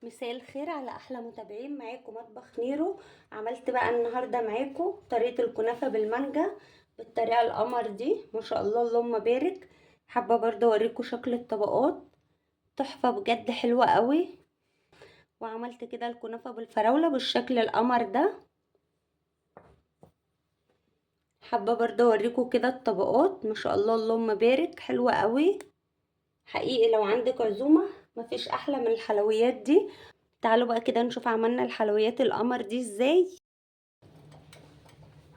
مساء الخير على احلى متابعين. معاكم مطبخ نيرو. عملت بقى النهارده معاكم طريقه الكنافه بالمانجا بالطريقه القمر دي، ما شاء الله اللهم بارك. حابه برضه اوريكم شكل الطبقات، تحفه بجد، حلوه قوي. وعملت كده الكنافه بالفراوله بالشكل القمر ده. حابه برضه اوريكم كده الطبقات، ما شاء الله اللهم بارك، حلوه قوي حقيقي. لو عندك عزومه مفيش احلى من الحلويات دي. تعالوا بقى كده نشوف عملنا الحلويات القمر دي ازاي.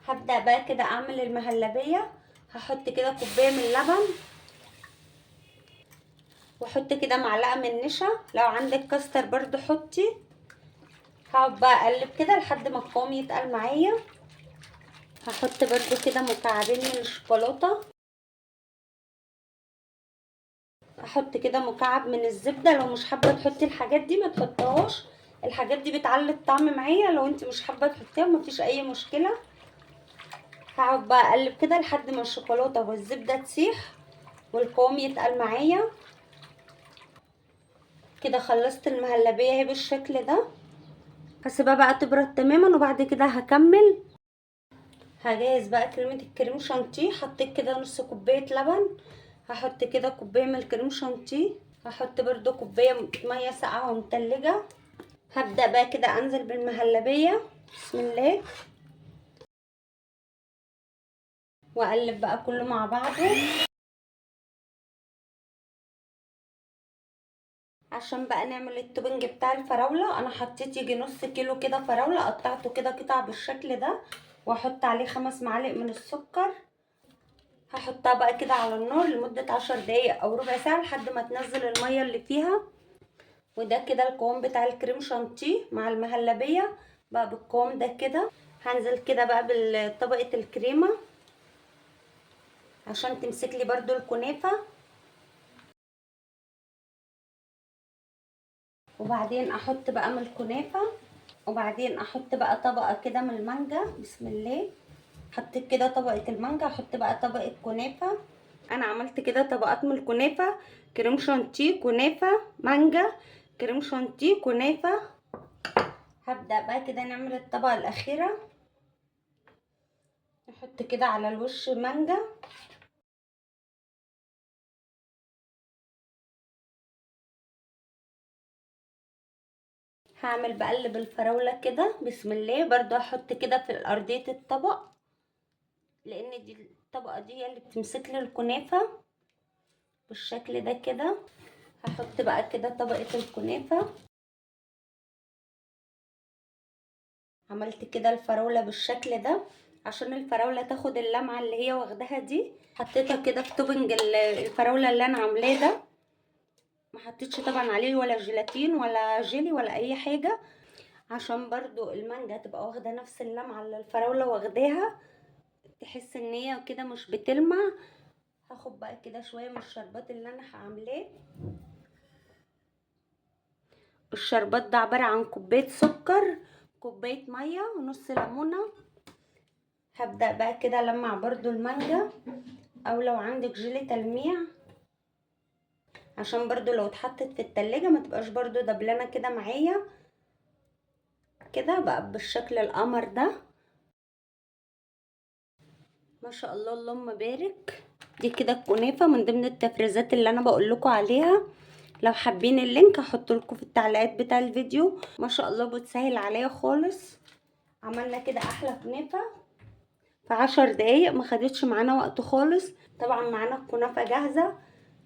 هبدأ بقى كده اعمل المهلبية. هحط كده كوباية من اللبن، واحط كده معلقة من نشا، لو عندك كاستر برضو حطي. هقعد بقى اقلب كده لحد ما القوام يتقل معايا. هحط برضو كده مكعبين من الشوكولاتة. هحط كده مكعب من الزبدة، لو مش حابة تحطي الحاجات دي ما تحطهاش، الحاجات دي بتعلي الطعم معايا. لو انت مش حابة تحطيها مفيش اي مشكلة. هقعد بقى اقلب كده لحد ما الشوكولاتة والزبدة تسيح والقوام يتقل معايا. كده خلصت المهلبية اهي بالشكل ده. هسيبها بقى تبرد تماما وبعد كده هكمل. هجهز بقى كريمة الكريم شانتيه. حطيت كده نص كوباية لبن، هحط كده كوباية من الكريم شانتيه، هحط برضو كوباية مية ساقعة ومتلجة. هبدأ بقى كده انزل بالمهلبية، بسم الله، واقلب بقى كله مع بعضه. عشان بقى نعمل التوبنج بتاع الفراولة، انا حطيت يجي نص كيلو كده فراولة، قطعته كده قطع بالشكل ده، واحط عليه 5 معالق من السكر. هحطها بقى كده على النار لمدة 10 دقايق او ربع ساعة لحد ما تنزل المية اللي فيها. وده كده القوام بتاع الكريم شانتيه مع المهلبية بقى بالقوام ده كده. هنزل كده بقى بطبقة الكريمة عشان تمسك لي برضو الكنافة. وبعدين احط بقى من الكنافة، وبعدين احط بقى طبقة كده من المانجا، بسم الله. حطيت كده طبقة المانجا، احط بقى طبقة كنافة. انا عملت كده طبقات من الكنافة، كريم شانتيه، كنافة، مانجا، كريم شانتيه، كنافة. هبدأ بقى كده نعمل الطبقة الأخيرة. نحط كده على الوش مانجا. هعمل بقلب الفراولة كده، بسم الله. برضو هحط كده في أرضية الطبق، لأن دي الطبقة دي اللي بتمسك لي الكنافة بالشكل ده كده. هحط بقى كده طبقة الكنافة. عملت كده الفراولة بالشكل ده عشان الفراولة تاخد اللمعة اللي هي واخداها دي. حطيتها كده في توبنج الفراولة اللي انا عاملاه ده. ما حطيتش طبعا عليه ولا جيلاتين ولا جيلي ولا اي حاجة، عشان برضو المانجا تبقى واخدة نفس اللمعة اللي الفراولة واخداها، تحس ان هي كده مش بتلمع. هاخد بقى كده شوية من الشربات اللي انا هعملاه. الشربات ده عبارة عن كوباية سكر، كوباية مية، ونص ليمونة. هبدأ بقى كده ألمع برضو المانجا، او لو عندك جيلي تلميع، عشان برضو لو اتحطت في التلاجة ما تبقاش برضو دبلانة كده معايا. كده بقى بالشكل القمر ده، ما شاء الله اللهم بارك. دي كده الكنافة من ضمن التفريزات اللي انا بقول لكم عليها. لو حابين اللينك هحط لكم في التعليقات بتاع الفيديو. ما شاء الله بتسهل عليا خالص. عملنا كده احلى كنافة في 10 دقايق، ما خدتش معانا وقت خالص. طبعا معانا الكنافة جاهزة.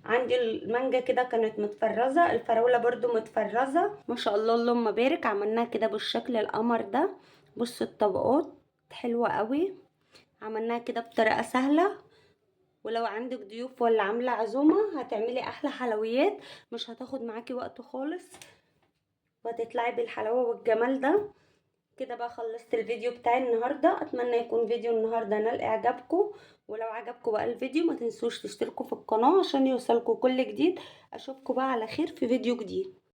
عندي المانجا كده كانت متفرزة، الفراولة برضو متفرزة، ما شاء الله اللهم بارك. عملناها كده بالشكل القمر ده. بصوا الطبقات حلوة قوي. عملناها كده بطريقة سهلة، ولو عندك ضيوف ولا عاملة عزومة هتعملي احلى حلويات، مش هتاخد معاكي وقت خالص، وهتطلعي بالحلاوة والجمال ده. كده بقى خلصت الفيديو بتاعي النهارده. اتمنى يكون فيديو النهارده نال اعجابكم، ولو عجبكم بقى الفيديو ما تنسوش تشتركوا في القناه عشان يوصلكوا كل جديد. اشوفكم بقى على خير في فيديو جديد.